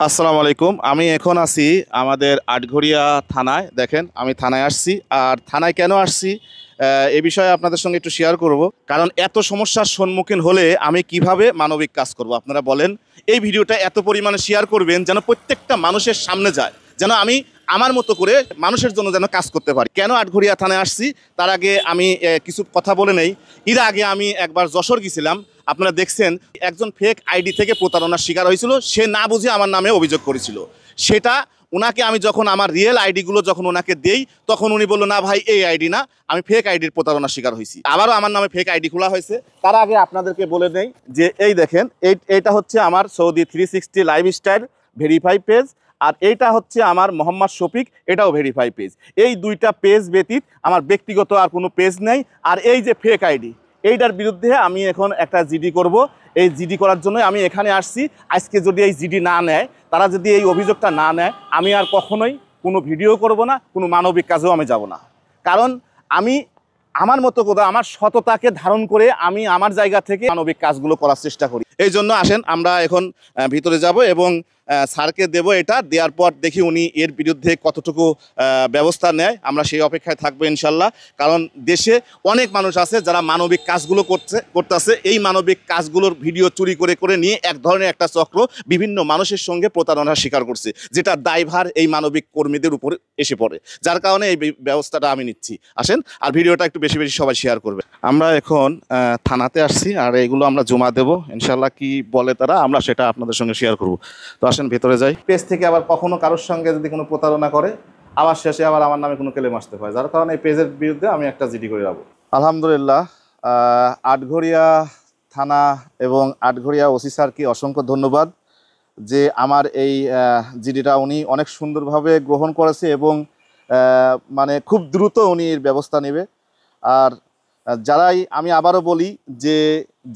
আসসালামু আলাইকুম। আমি এখন আছি আমাদের আটঘরিয়া থানায়। দেখেন আমি থানায় আসছি। আর থানায় কেন আসছি এ বিষয়ে আপনাদের সঙ্গে একটু শেয়ার করব। কারণ এত সমস্যার সম্মুখীন হলে আমি কিভাবে মানবিক কাজ করব আপনারা বলেন। এই ভিডিওটা এত পরিমাণে শেয়ার করবেন যেন প্রত্যেকটা মানুষের সামনে যায়, যেন আমি আমার মতো করে মানুষের জন্য যেন কাজ করতে পারি। কেন আটঘরিয়া থানায় আসছি তার আগে আমি কিছু কথা বলে নেই। এর আগে আমি একবার যশোর গেছিলাম। আপনারা দেখছেন একজন ফেক আইডি থেকে প্রতারণার শিকার হয়েছিল। সে না বুঝে আমার নামে অভিযোগ করেছিল। সেটা ওনাকে আমি যখন আমার রিয়েল আইডিগুলো যখন ওনাকে দেই তখন উনি বললো, না ভাই এই আইডি না, আমি ফেক আইডির প্রতারণার শিকার হয়েছি। আবারও আমার নামে ফেক আইডি খোলা হয়েছে। তার আগে আপনাদেরকে বলে নেই যে এই দেখেন এইটা হচ্ছে আমার সৌদি 360 লাইফস্টাইল ভেরিফাই পেজ। আর এইটা হচ্ছে আমার মোহাম্মদ শফিক, এটাও ভেরিফাই পেজ। এই দুইটা পেজ ব্যতীত আমার ব্যক্তিগত আর কোনো পেজ নেই। আর এই যে ফেক আইডি, এইটার বিরুদ্ধে আমি এখন একটা জিডি করব। এই জিডি করার জন্য আমি এখানে আসছি। আজকে যদি এই জিডি না নেয়, তারা যদি এই অভিযোগটা না নেয়, আমি আর কখনোই কোনো ভিডিও করব না, কোনো মানবিক কাজেও আমি যাব না। কারণ আমি আমার মতো করে আমার সততাকে ধারণ করে আমি আমার জায়গা থেকে মানবিক কাজগুলো করার চেষ্টা করি। এই জন্য আসেন আমরা এখন ভিতরে যাব এবং স্যারকে দেব। এটা দেওয়ার পর দেখি উনি এর বিরুদ্ধে কতটুকু ব্যবস্থা নেয়। আমরা সেই অপেক্ষায় থাকবো ইনশাল্লাহ। কারণ দেশে অনেক মানুষ আছে যারা মানবিক কাজগুলো করতেছে। এই মানবিক কাজগুলোর ভিডিও চুরি করে করে নিয়ে এক ধরনের একটা চক্র বিভিন্ন মানুষের সঙ্গে প্রতারণার শিকার করছে, যেটা দায়ভার এই মানবিক কর্মীদের উপরে এসে পড়ে। যার কারণে এই ব্যবস্থাটা আমি নিচ্ছি। আসেন আর ভিডিওটা একটু বেশি বেশি সবাই শেয়ার করবে। আমরা এখন থানাতে আসছি আর এগুলো আমরা জমা দেবো ইনশাল্লাহ। কি বলে তারা আমরা সেটা আপনাদের সঙ্গে শেয়ার করব। তো আসেন ভেতরে যাই। পেজ থেকে আবার কখনো কারোর সঙ্গে যদি কোনো প্রতারণা করে আবার শেষে আবার আমার নামে কোনো ক্লেম আসতে পারে, যার কারণে এই পেজের বিরুদ্ধে আমি একটা জিডি করে যাবো। আলহামদুলিল্লাহ, আটঘরিয়া থানা এবং আটঘরিয়া ওসি স্যারকে অসংখ্য ধন্যবাদ যে আমার এই জিডিটা উনি অনেক সুন্দরভাবে গ্রহণ করেছে এবং মানে খুব দ্রুত উনি এর ব্যবস্থা নেবে। আর যারাই আমি আবারও বলি যে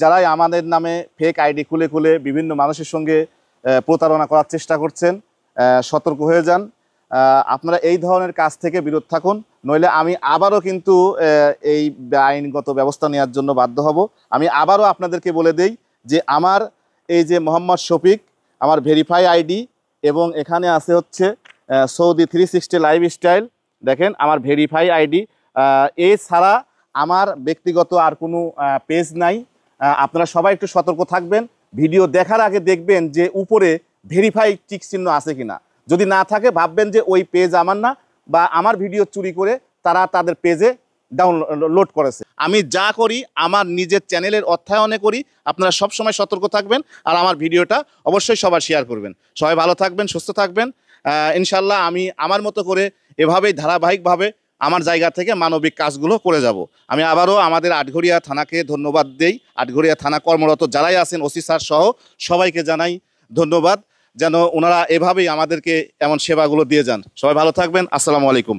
যারাই আমাদের নামে ফেক আইডি খুলে খুলে বিভিন্ন মানুষের সঙ্গে প্রতারণা করার চেষ্টা করছেন, সতর্ক হয়ে যান। আপনারা এই ধরনের কাজ থেকে বিরত থাকুন, নইলে আমি আবারও কিন্তু এই আইনগত ব্যবস্থা নেওয়ার জন্য বাধ্য হব। আমি আবারও আপনাদেরকে বলে দেই যে আমার এই যে মোহাম্মদ শফিক আমার ভেরিফাই আইডি এবং এখানে আছে হচ্ছে সৌদি 360 লাইফস্টাইল। দেখেন আমার ভেরিফাই আইডি। এছাড়া আমার ব্যক্তিগত আর কোনো পেজ নাই। আপনারা সবাই একটু সতর্ক থাকবেন। ভিডিও দেখার আগে দেখবেন যে উপরে ভেরিফাই টিক চিহ্ন আছে কিনা। যদি না থাকে ভাববেন যে ওই পেজ আমার না, বা আমার ভিডিও চুরি করে তারা তাদের পেজে ডাউনলোড করেছে। আমি যা করি আমার নিজের চ্যানেলের অর্থায়নে করি। আপনারা সবসময় সতর্ক থাকবেন আর আমার ভিডিওটা অবশ্যই সবার শেয়ার করবেন। সবাই ভালো থাকবেন, সুস্থ থাকবেন। ইনশাল্লাহ আমি আমার মতো করে এভাবেই ধারাবাহিকভাবে আমার জায়গা থেকে মানবিক কাজগুলো করে যাব। আমি আবারও আমাদের আটঘরিয়া থানাকে ধন্যবাদ দেই। আটঘরিয়া থানা কর্মরত যারাই আছেন ওসি স্যার সহ সবাইকে জানাই ধন্যবাদ, যেন ওনারা এভাবেই আমাদেরকে এমন সেবাগুলো দিয়ে যান। সবাই ভালো থাকবেন। আসসালামু আলাইকুম।